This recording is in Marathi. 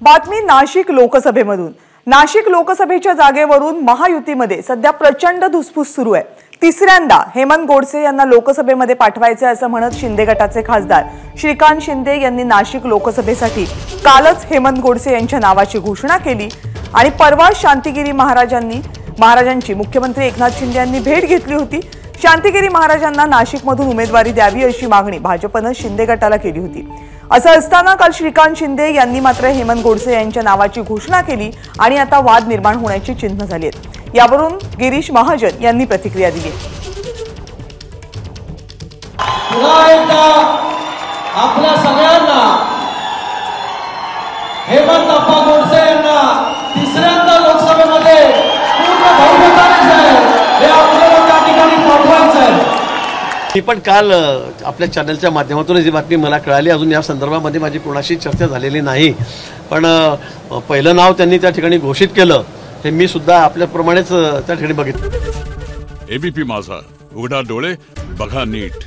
बातमी नाशिक लोकसभेमधून। नाशिक लोकसभेच्या जागेवरून महायुतीमध्ये सध्या प्रचंड धुसफूस सुरू आहे। तिसऱ्यांदा हेमंत गोडसे यांना लोकसभेमध्ये पाठवायचे असं म्हणत शिंदे गटाचे खासदार श्रीकांत शिंदे यांनी नाशिक लोकसभेसाठी कालच हेमंत गोडसे यांच्या नावाची घोषणा केली आणि परवा शांतिगिरी महाराजांची मुख्यमंत्री एकनाथ शिंदे यांनी भेट घेतली होती। शांतिगिरी महाराजांना नाशिकमधून उमेदवारी द्यावी अशी मागणी भाजपने शिंदे गटाला केली होती। असं असताना काल श्रीकांत शिंदे यांनी मात्र हेमंत गोडसे यांच्या नावाची घोषणा केली आणि आता वाद निर्माण होण्याची चिन्ह झाली आहेत। यावरून गिरीश महाजन यांनी प्रतिक्रिया दिली। आपल्या सगळ्यांना हेमंत गोडसे यांना तिसऱ्यांदा लोकसभेमध्ये पूर्ण बहुमताने हे आपल्याला त्या ठिकाणी पाठवायचं आहे। मी पण काल आपल्या चॅनलच्या माध्यमातून जी बातमी मला कळाली, अजून या संदर्भामध्ये माझी कोणाशी चर्चा झालेली नाही, पण पहिलं नाव त्यांनी त्या ठिकाणी घोषित केलं हे मी सुद्धा आपल्याप्रमाणेच त्या ठिकाणी बघितलं। एबीपी माझा, उघडा डोळे बघा नीट।